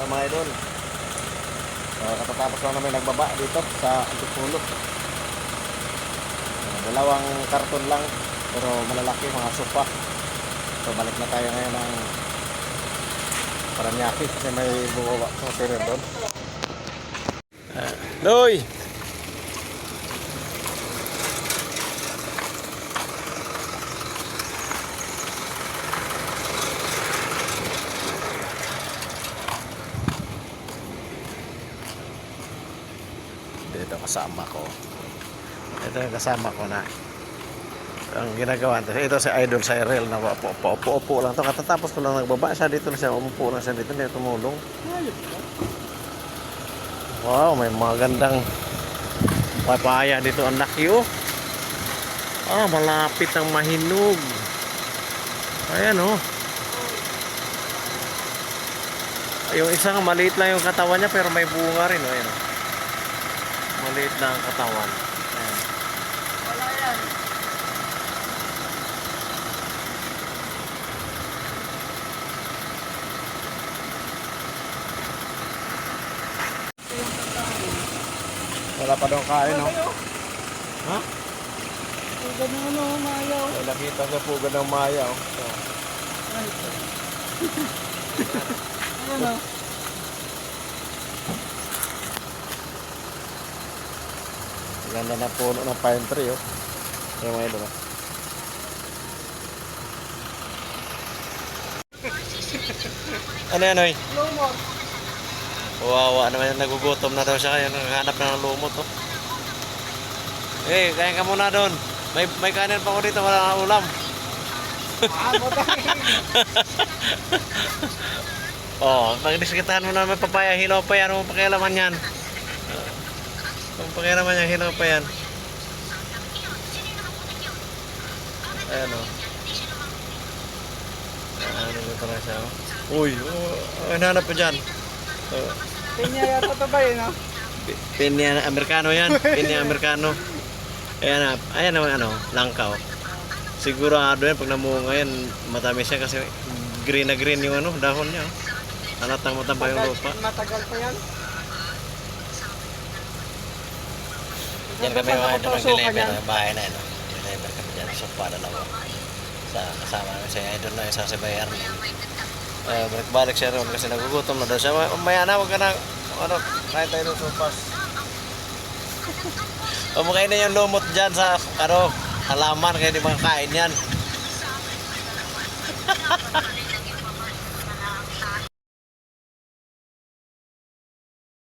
sa mga idol. Katatapos lang namin nagbaba dito sa Antipolo. Dalawang karton lang pero malalaki mga sofa. So balik na tayo ngayon ng Paranaque kasi may bumaba hotel doon. Loy! Dito kasama ko. Ito yung kasama ko na ang ginagawa ito si Idol sa Cyril na upo lang to. Katatapos ko lang nagbaba siya dito na siya, umupo lang siya dito, hindi tumulong. Wow, may mga gandang papaya dito, ang laki oh. Malapit ang mahinog. Ayan oh. Yung isang maliit lang yung katawan niya pero may bunga rin oh. Ayan oh. Maliit lang ang katawan. Ayan. Wala yan. Wala pa daw kain no? Ha? Puga ng ano, mayaw. Nakita sa puga ng maya oh. So, Ayan o. ganda na puno ng pine tree oh. Yung mga idol oh. Ano yan oy? Lumot. Wawa naman, nagugutom na daw siya kaya naghahanap na ng lumot oh. Kain ka muna doon. May kanin pa ko dito, wala nang ulam. Pag diskitahan mo na may papaya, hilaw pa yan, huwag pakialaman yan. Huwag pakialaman yan, hilaw pa yan. Ayan o. Ano dito na siya o. Uy, hanap po dyan. Pinya yata ito ba yun o? Pinya Amerikano yan, pinya Amerikano. Ayan naman langka oh. Sigurado yan pag namunga yan, matamis yan kasi green na green yung dahon niya oh. Halatang mataba yung lupa. Matagal pa yan. Yan kami mga ito ng deliver ng bahay na yun. Deliver kami dyan, sofa dalawa. Kasama namin sa idol na isa si Bayer. Balik siya ron kasi nagugutom na daw siya. Maya na, huwag ka na, kain tayo ng sopas. Pamukay na yung lumot dyan sa halaman kaya di makakain yan.